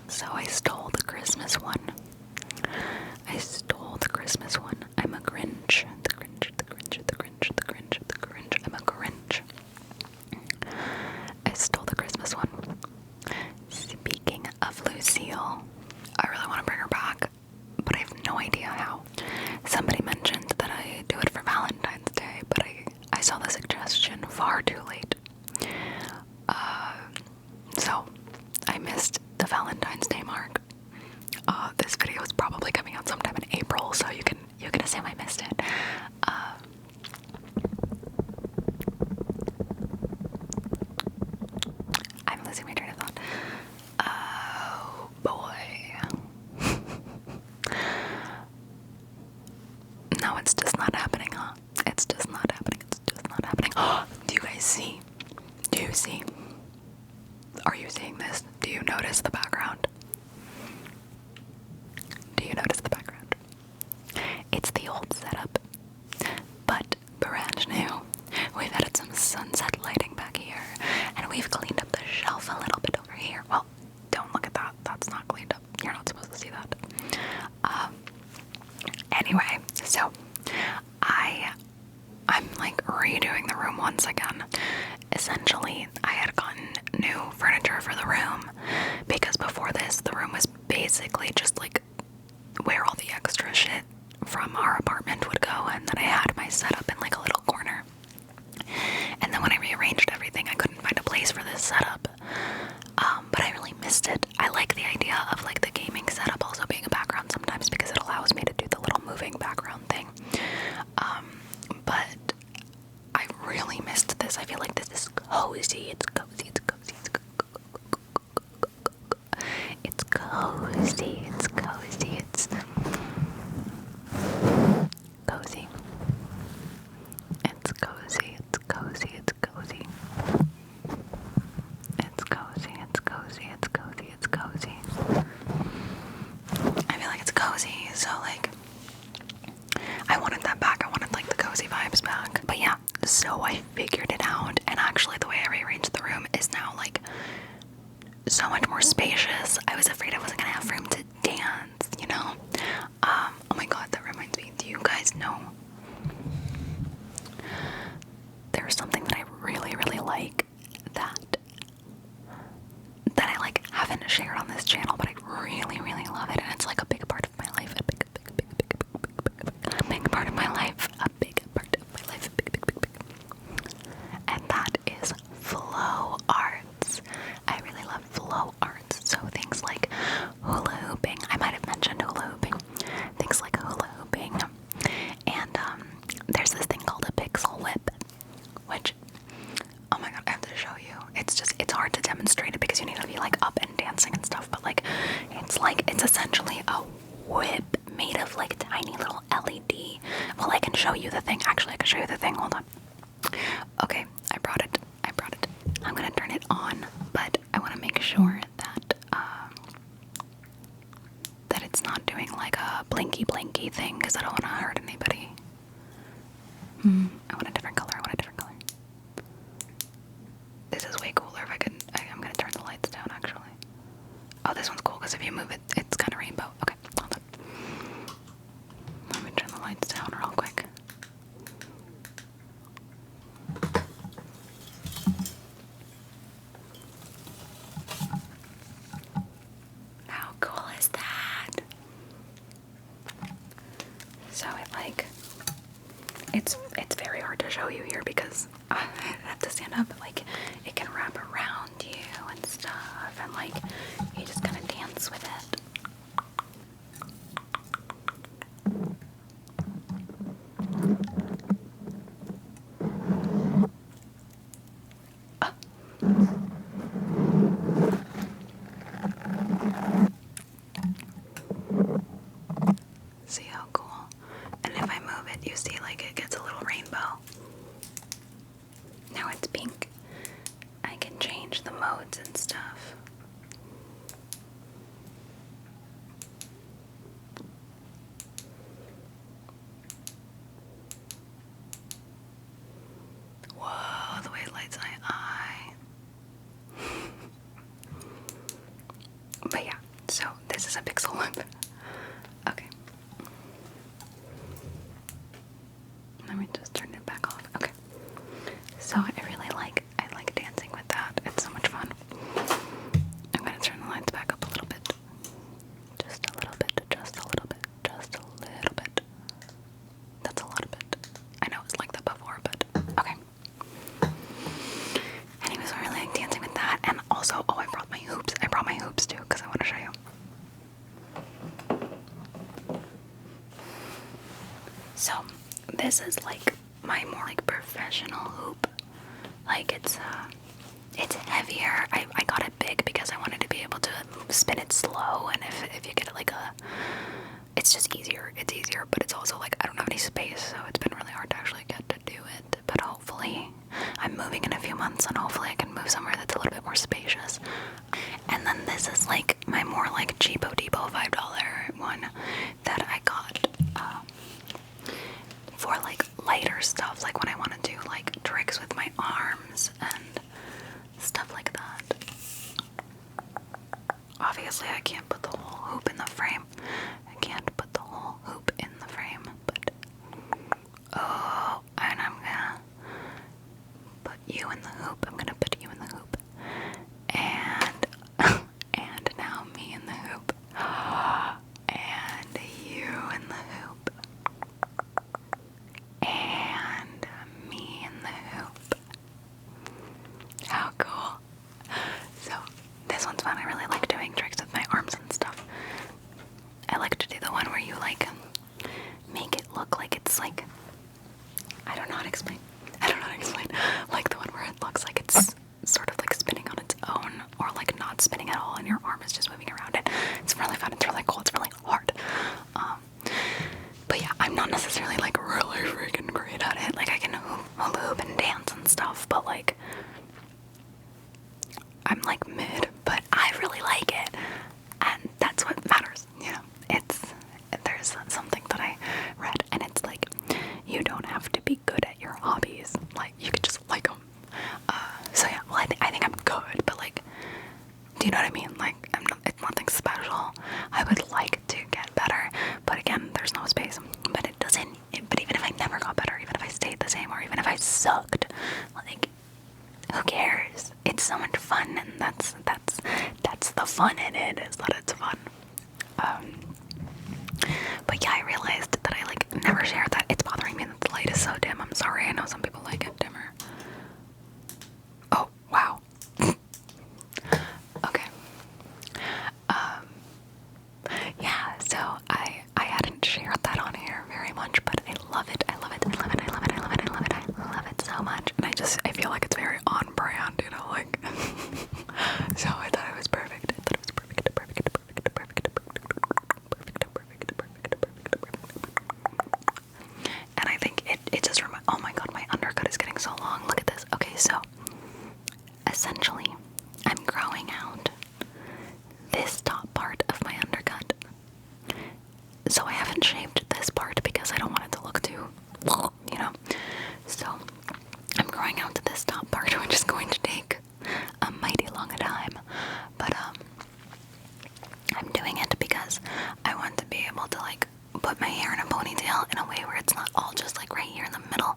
So I stole the Christmas one. I stole the Christmas one. I'm a Grinch. The Grinch, the Grinch, the Grinch, the Grinch, the Grinch. I'm a Grinch. I stole the Christmas one. Speaking of Lucille, I really want to bring her back, but I have no idea how. Somebody mentioned that I do it for Valentine's Day, but I saw the suggestion far too late. So I missed the Valentine's Day mark. This video is probably coming out sometime in April, so you can assume I missed it. I'm losing my train of thought. Oh boy. No, it's just not happening, huh? It's just not happening. It's just not happening. Do you guys see? Do you see? Are you seeing this? Do you notice the background? Do you notice the background? It's the old setup, but brand new. We've added some sunset lighting back here, and we've cleaned up the shelf a little bit over here. Well, don't look at that. That's not cleaned up. You're not supposed to see that. Anyway, so I'm like redoing the room once again. Essentially, I had gotten new furniture for the room because before this, the room was basically just like where all the extra shit from our apartment would go, and then I had my setup in like a little corner. And then when I rearranged everything, I couldn't find a place for this setup. But I really missed it. I like the idea of like the gaming setup also being a background sometimes because it allows me to do the little moving background thing. But I really missed this. I feel like this is cozy. It's cozy. It's cozy. It's cozy. It's cozy. It's cozy. It's cozy. It's cozy. It's cozy. It's cozy. It's cozy. It's cozy. It's cozy. I feel like it's cozy. So like, I wanted that back. I wanted like the cozy vibes back. But yeah, so I figured it out, and actually the way I rearranged the room is now like so much more spacious. I was afraid I wasn't gonna have room to dance, you know? Oh my god, that reminds me, do you guys know there's something that I really, really like that I like haven't shared on this channel, but I really, really love it, and it's like a big part of my life, a big part of my life, a big part of my life, and that is flow arts. I really love flow arts, so things like hula hooping, I might have mentioned hula hooping, things like hula hooping, and there's this thing called a pixel whip, which, oh my god, I have to show you. It's hard to demonstrate it because you need to be like up and dancing and stuff, but like, it's essentially a whip made of like tiny little LED. Well, I can show you the thing. Actually, I can show you the thing. Hold on. Okay, I brought it. I'm gonna turn it on, but I want to make sure that that it's not doing like a blinky thing because I don't want to hurt anybody. I want a different color. This is way cooler. If I could, I'm gonna turn the lights down actually. Oh, this one's cool because if you move it, it's kind of rainbow. Okay, hold on. Let me turn the lights down real quick. How cool is that? So it's very hard to show you here because I have to stand up, but like it can wrap around you and stuff, and like you just kind of dance with it. See how cool? And if I move it, you see like it gets a little rainbow. Now it's pink. I can change the modes and stuff. Whoa, the way it lights my eye. But yeah, so this is a pixel lip. Okay. Let me just turn it back off. Okay. So I like dancing with that. It's so much fun. I'm gonna turn the lights back up a little bit. Just a little bit, just a little bit, just a little bit. That's a lot of bit. I know it was like that before, but okay. Anyways, I really like dancing with that. And also, oh, I brought my hoops. I brought my hoops too, because I want to show you. So, this is like my more like professional hoop. Like it's heavier. I got it big because I wanted to be able to spin it slow, and if you get it like it's just easier. It's easier, but it's also like I don't have any space, so it's been really hard to actually get to do it. But hopefully, I'm moving in a few months, and hopefully I can move somewhere that's a little bit more spacious. And then this is like my more like cheapo depot $5 one that I got for like lighter stuff, like when I want to do like tricks with my arms and stuff like that. Obviously, I can't put the whole hoop in the frame. I can't put the whole hoop in the frame, but oh, and I'm gonna put you in the hoop. I'm gonna put you in the hoop, and and now me in the hoop, and you in the hoop, and me in the hoop. How cool! So this one's fun. I really like doing tricks with my arms and stuff. I like to do the one where you like make it look like it's like I don't know how to explain. Like the one where it looks like it's sort of like spinning on its own, or like not spinning at all, and your arm is just moving around it. It's really fun. It's really cool. It's really hard. But yeah, I'm not necessarily like really freaking great at it. Like I can hoop and dance and stuff, but like I'm like mid. But I really like it, and that's what matters. You know, there's something that I read, and it's like you don't have to be good at your hobbies. Like you could just like them. So yeah, well I think I'm good, but like, do you know what I mean? Like it's nothing special. I would like to get better, but again, there's no space. But it doesn't. But even if I never got better, even if I stayed the same, or even if I sucked, like who cares? It's so much fun, and that's the fun in it, is that it's fun. But yeah, I realized that I like never shared that. It's bothering me that the light is so dim. I'm sorry. I know some people like it dimmer. Oh wow. Okay. Yeah. So I hadn't shared that on here very much, but I love it. I love it. I love it. I love it. I love it. I love it. I love it so much. And I feel like it's very on brand, you know, like. So I thought it was perfect. I thought it was perfect. And I think it just oh my god, my undercut is getting so long. Look at this. Okay, so essentially I'm growing out this top part of my undercut. So I haven't shaved this part because I don't want it to look too, you know. So I'm growing out this top part, which is going to take a mighty long time. But I'm doing it because I want to be able to like put my hair in a ponytail in a way where it's not all just like right here in the middle.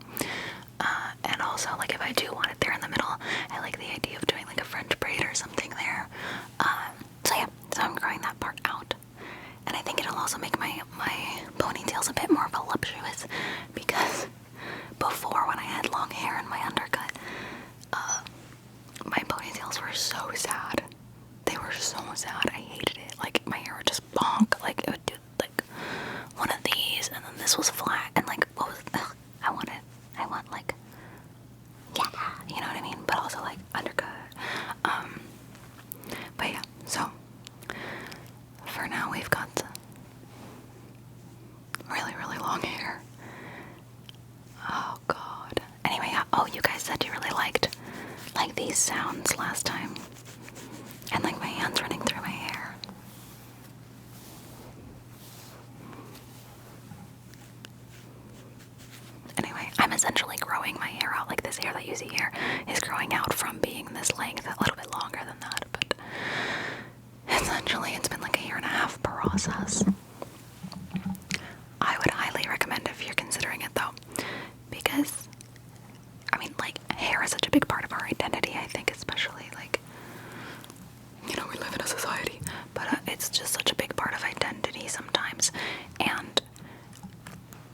And also like if I do want it there in the middle, I like the idea of doing like a French braid or something there. So yeah, so I'm growing that part out. And I think it'll also make my ponytails a bit more voluptuous, because before, when I had long hair in my undercut, my ponytails were so sad. They were so sad. I hated it. Like my hair would just bonk. Like it would do like one of these, and then this was flat, and like what was I want like, yeah, you know what I mean? But also like undercut. But yeah, so for now we've got really, really long hair. Oh god. Anyway, yeah. Oh, you guys said you really liked like these sounds last time, and like my hands running through my hair. Anyway, I'm essentially growing my hair out. Like this hair that you see here is growing out from being this length a little bit longer than that, but essentially it's been like a year process. I would highly recommend if you're considering it though, because I mean, like, hair is such a big part of our identity, I think, especially like, you know, we live in a society, but it's just such a big part of identity sometimes. And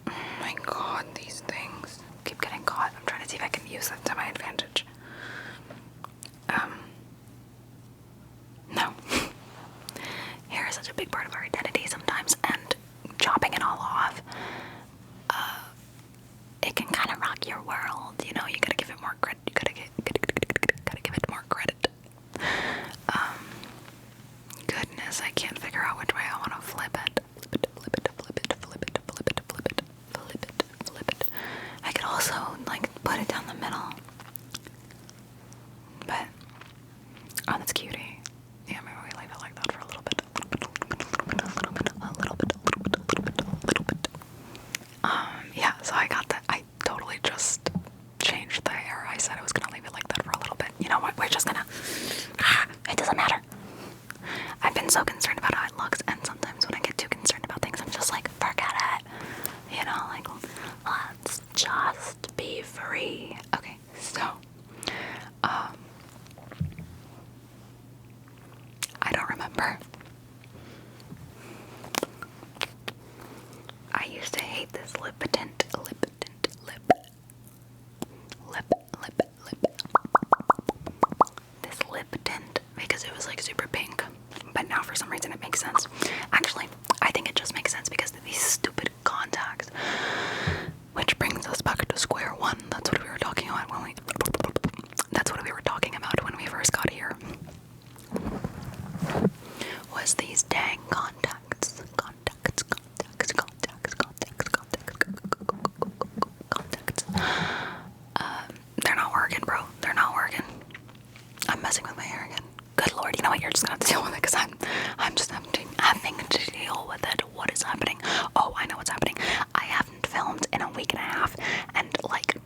oh my god, these things keep getting caught. I'm trying to see if I can use them to my advantage. No. Hair is such a big part of our identity sometimes, and chopping it all off, it can kind of rock your world, you know. You gotta give it more credit. You gotta give it more credit. Goodness, I can't figure out which way I want to flip it. Flip it. I could also like put it down the middle, but oh, that's cutie. Yeah, maybe we leave it like that for a little bit. Yeah, so I got that. I totally just changed the hair. I said I was gonna leave it like that for a little bit. You know what? We're just gonna. It doesn't matter. I've been so concerned about how it looks, and sometimes when I get too concerned about things, I'm just like, forget it. You know, like, let's just be free. Okay, so, I don't remember. I used to hate this lip tint. This lip tint because it was like super pink, but now for some reason it makes sense. Actually, I think it just makes sense because of these stupid contacts. Which brings us back to square one. That's what we were talking about when we first got here. Was these dang contacts. They're not working, bro. They're not working. I'm messing with my hair again. Good lord, you know what? You're just gonna have to deal with it because I'm just having to deal with it. What is happening? Oh, I know what's happening. I haven't filmed in a week and a half, and like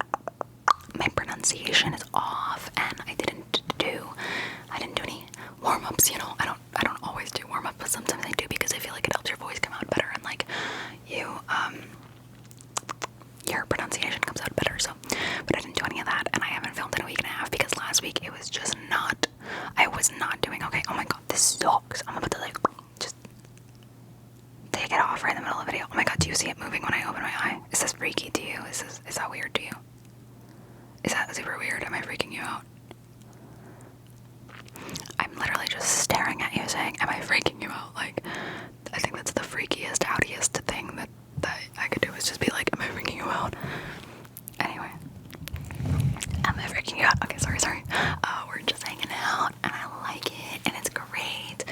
my pronunciation is off, and I didn't do any warm-ups. You know, I don't always do warm-ups, but sometimes I do because I feel like it helps your voice come out better, and like your pronunciation comes out better. So, but I didn't do any of that, and I haven't filmed in a week and a half because last week it was just not. I was not doing okay. Oh my god, this sucks. I'm about to like just take it off right in the middle of the video. Oh my god, do you see it moving when I open my eye? Is this freaky to you? Is that weird to you? Is that super weird? Am I freaking you out? I'm literally just staring at you saying, am I freaking you out? Like, I think that's the freakiest, outiest thing that I could do is just be like, am I freaking you out? Anyway. Am I freaking you out? Okay, sorry. We're just hanging out, and I like it, and it's great.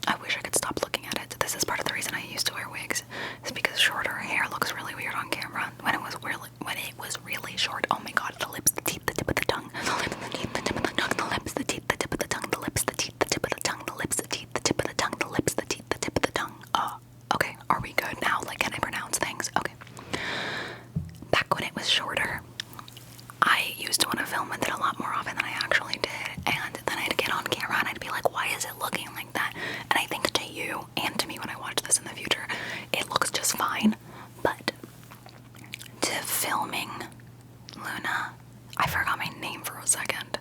I wish I could stop looking at it. This is part of the reason I used to wear wigs. Is because shorter hair looks really weird on camera. When it was really short. Oh my god, the lips, the teeth, the tip of the tongue. The lips, the teeth, the tip of the tongue. The lips, the teeth, the tip of the tongue. The lips, the teeth, the tip of the tongue. The lips, the teeth, the tip of the tongue. The lips, the teeth, the tip of the tongue. Okay, are we good now? Like, can I pronounce things? Okay. Back when it was shorter, I used to want to film with it a lot more often than I actually did, and then I'd get on camera and I'd be like, why is it looking like that? And I think to you and to me when I watch this in the future, it looks just fine, but to filming Luna, I forgot my name for a second.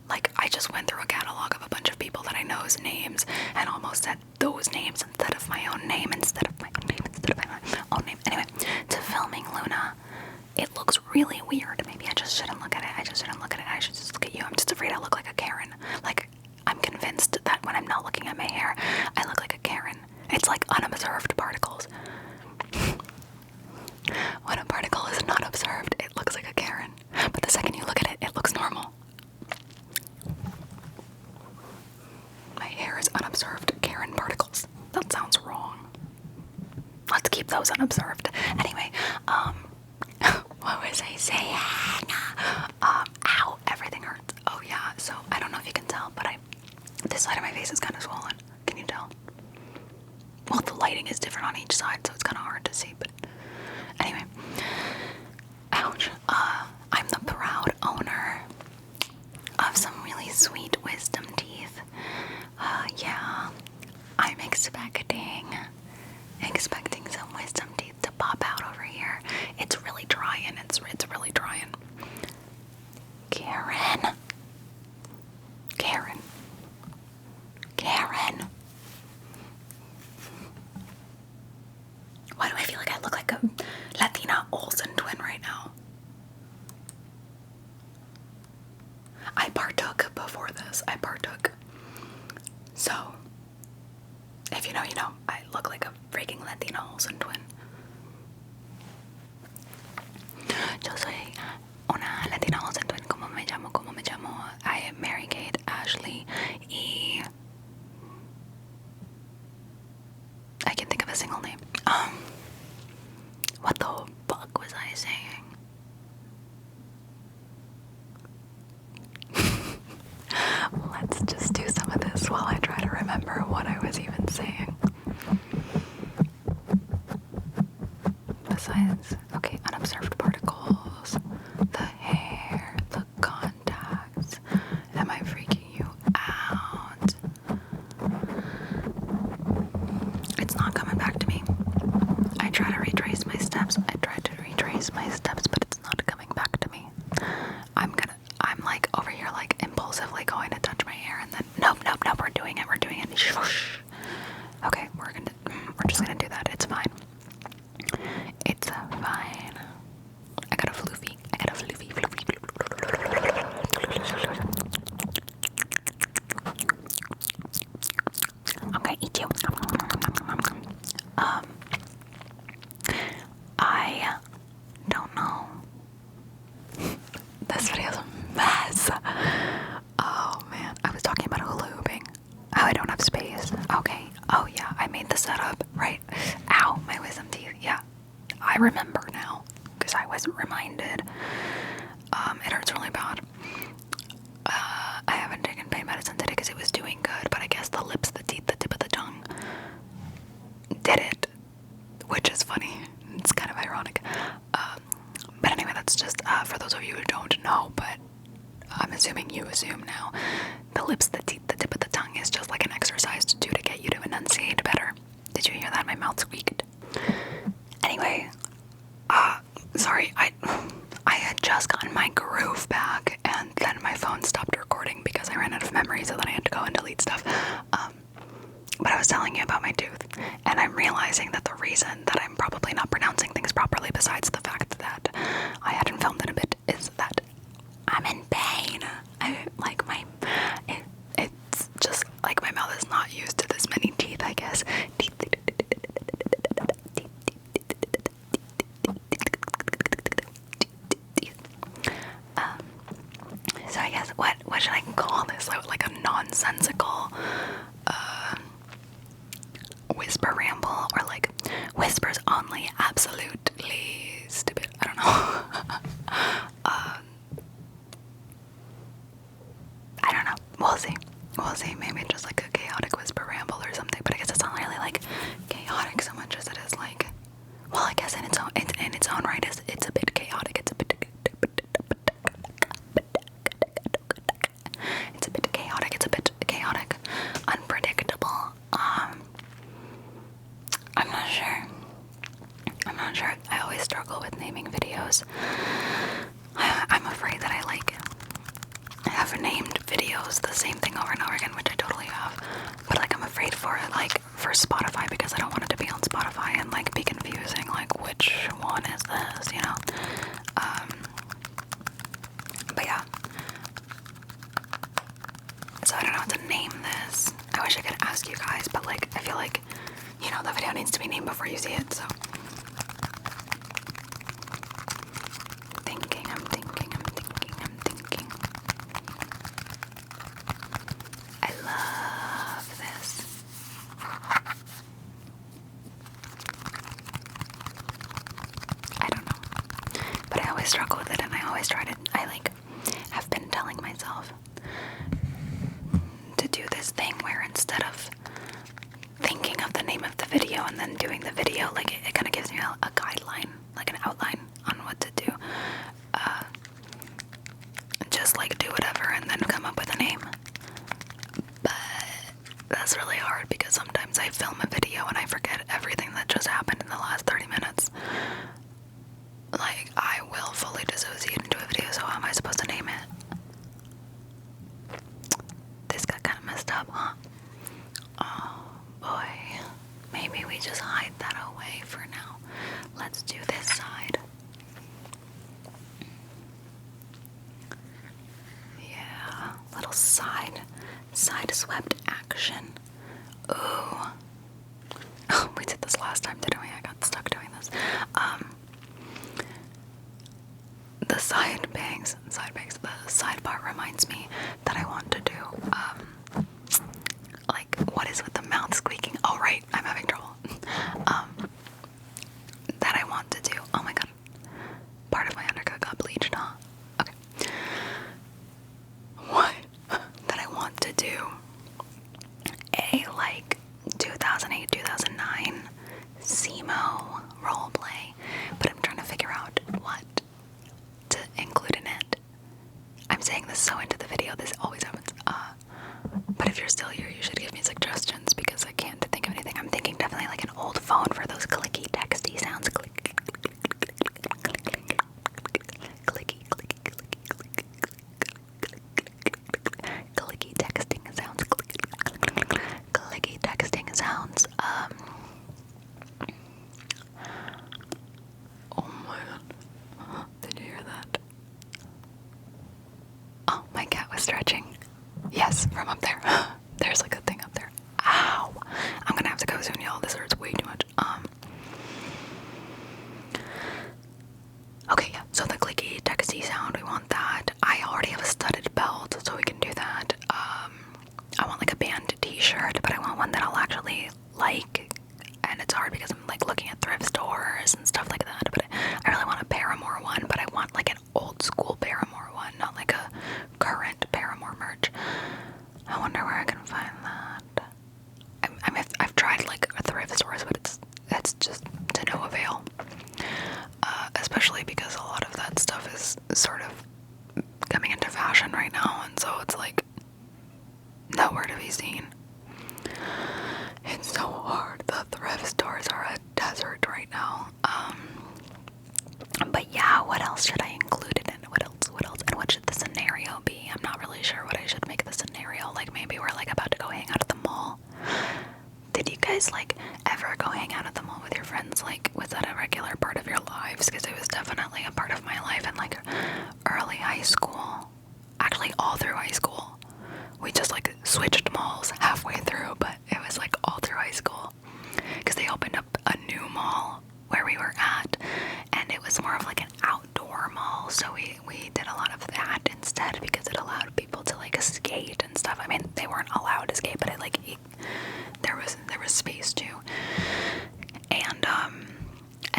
Like, I just went through a catalog of a bunch of people that I know's names and almost said those names instead of my own name, Anyway, to filming Luna, it looks really weird. Maybe I just shouldn't look at it. I should just look at you. I'm just afraid I look like a Karen. Like, I'm convinced that when I'm not looking at my hair, I look like a Karen. It's like unobserved particles. When a particle is not observed, it looks like a Karen. But the second you look at it, it looks normal. My hair is unobserved Karen particles. That sounds wrong. Let's keep those unobserved. Anyway, what was I saying? Ow, everything hurts. Oh yeah, so I don't know if you can tell, but this side of my face is kind of swollen. Can you tell? Well, the lighting is different on each side, so it's kind of hard to see, but anyway. Ouch. I'm the proud owner of some really sweet wisdom teeth. expecting some wisdom teeth to pop out over here. It's really trying. It's really trying. Karen. Why do I feel like I look like a Latina Olsen twin right now? I partook before this. So, if you know, you know. I look like a freaking Latina Olsen twin. Yo soy una Latina Olsen twin. ¿Cómo me llamo? I am Mary Kate Ashley y... I can't think of a single name. What the fuck was I saying? Let's just do some of this while I try to remember what I was even saying. Besides, okay, unobserved particles, the hair, the contacts. Am I freaking you out? It's not coming back to me. I try to retrace my steps. But it's not coming back to me. I'm like over here, like impulsively going to touch my hair, and then nope, we're doing it. Shush. Okay, we're just gonna do that. It's fine. It's fine. I got a floofy. I'm gonna eat you. I don't know. This video's a mess. Oh man, I was talking about hula hooping. How I don't have space. Okay. Oh yeah, I made the setup, right? Ow, my wisdom teeth. Yeah, I remember now because I wasn't reminded. It hurts really bad. I haven't taken pain medicine today because it was doing good, but I guess the lips, the teeth, the tip of the tongue did it, which is funny. It's kind of ironic. But anyway, that's just for those of you who don't know, but I'm assuming you assume now. The lips, the teeth, the tip of the tongue is just like an exercise to do to get you to enunciate better. Did you hear that? My mouth squeaked. Anyway, sorry, I had just gotten my groove back, and then my phone stopped recording because I ran out of memory, so then I had to go and delete stuff. But I was telling you about my tooth, and I'm realizing that the reason that I'm probably not pronouncing things properly, besides the fact that I hadn't filmed in a bit, is that I'm in pain. It's just like my mouth is not used to this many teeth, I guess. So I guess what should I call this? Like a nonsensical whisper ramble, or like whispers only, absolutely stupid. I don't know. I don't know. We'll see. Maybe just like a chaotic whisper ramble or something. But I guess it's not really like chaotic so much as it is like, well, I guess in its own right, it's a bit chaotic. It's a bit chaotic, unpredictable. I'm not sure. I always struggle with naming videos. I'm afraid that I have named videos the same thing over and over again, which I totally have. But like I'm afraid for Spotify, because I don't want it to be on Spotify and like be confusing, like which one is this, you know? But yeah. So I don't know how to name this. I wish I could ask you guys, but like I feel like, you know, the video needs to be named before you see it, so. I'm thinking. I love this. I don't know. But I always struggle with it, and I always have been telling myself to do this thing where instead of thinking of the name of the video and then doing the video, like it kind of gives me a guideline, like an outline on what to do. Just like do whatever and then come up with a name. But that's really hard because because sometimes I film a video and I forget everything that just happened in the last 30 minutes. Like, I will fully dissociate into a video, so how am I supposed to name it? This got kind of messed up, huh? Oh, boy. Maybe we just hide that away for now. Let's do this side. Yeah, little side swept action. Ooh. Oh, we did this last time, didn't we? I got stuck doing this. The side bangs, the side part reminds me that I want to do, like, what is with the mouth squeaking? Oh, right, I'm having trouble. That I want to do. Oh my god. Part of my undercut got bleached, huh? Okay. What? That I want to do a, like, 2008, 2009 SEMO roleplay, but I'm trying to figure out what to include in it. I'm saying this so into the video, this always happens. But if you're still here, you should give me suggestions because I can't think of anything. I'm thinking definitely like an old phone for those clicky, texty sounds. Click, clicky, clicky, clicky texting sounds. Clicky texting sounds. Oh my god. Did you hear that? Oh, my cat was stretching. Yes, from up there. There's like a thing up there. Ow. I'm gonna have to go soon, y'all. This hurts way too much. Okay, yeah. So the clicky, texty sound, we want that. I already have a studded belt, so we can do that. I want like a band t-shirt, but I want one that I'll actually like. And it's hard because I'm like looking at thrift stores and stuff like that. But I really want a Paramore one, but I want like an old school Paramore one, not like a current Paramore merch. I wonder where I can find that. I mean, I've tried like thrift stores, but it's just to no avail. Especially because a lot of that stuff is sort of coming into fashion right now, and so it's like nowhere to be seen. It's so hard. The thrift stores are a desert right now. But yeah, what else should I include it in? What else? And what should the scenario be? I'm not really sure what I should make the scenario. Like maybe we're like about to go hang out at the mall. Did you guys like ever go hang out at the mall with your friends? Like, was that a regular part of your lives? Because it was definitely a part of my life in like early high school. Actually, all through high school. We just like switched malls halfway through, but it was like all through high school. Because they opened up a new mall where we were at, and it was more of like an outdoor mall, so we did a lot of that instead because it allowed people to like skate and stuff. I mean, they weren't allowed to skate, but there was space too, and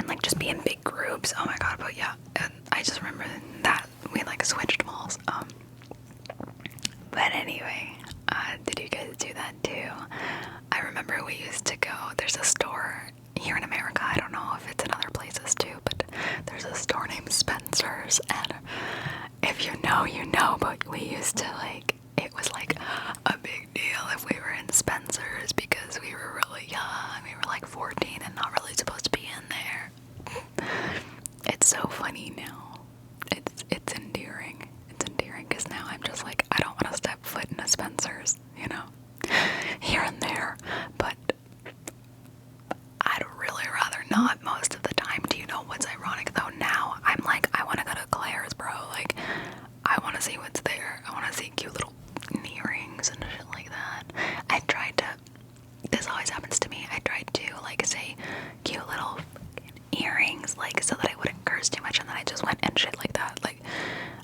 like just be in big groups. Oh my god! But yeah, I just remember that we like switched malls. But anyway, did you guys do that too? I remember we used to go. There's a store here in America. I don't know if it's in other places too, but there's a store named Spencer's, and if you know, you know. But we used to like. It was like a big deal if we were in Spencer's because we were really young. We were like 14 and not really supposed to be in there. It's so funny now. It's endearing. It's endearing because now I'm just like, I don't want to step foot in a Spencer's, you know, here and there. But I'd really rather not most of the time. Do you know what's ironic though? Now I'm like, I want to go to Claire's, bro. Like, I want to see what's there. I want to see cute little earrings and shit like that. I tried to, this always happens to me, I tried to like say cute little earrings like so that I wouldn't curse too much, and then I just went and shit like that. Like,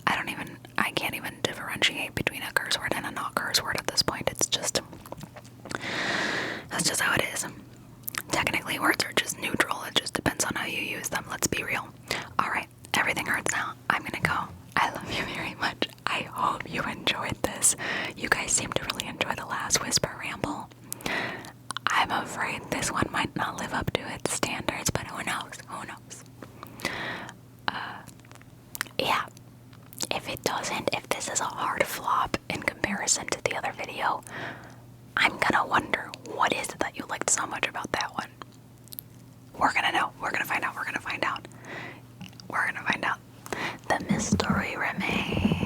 I can't even differentiate between a curse word and a not curse word at this point. It's just, that's just how it is. Technically words are just neutral, it just depends on how you use them, let's be real. Alright, everything hurts now. I'm gonna go. I love you very much. I hope you enjoyed this. You guys seem to really enjoy the last whisper ramble. I'm afraid this one might not live up to its standards, but who knows? Who knows? Yeah. If it doesn't, if this is a hard flop in comparison to the other video, I'm gonna wonder, what is it that you liked so much about that one? We're gonna know. We're gonna find out. We're gonna find out. We're gonna find out. The mystery remains.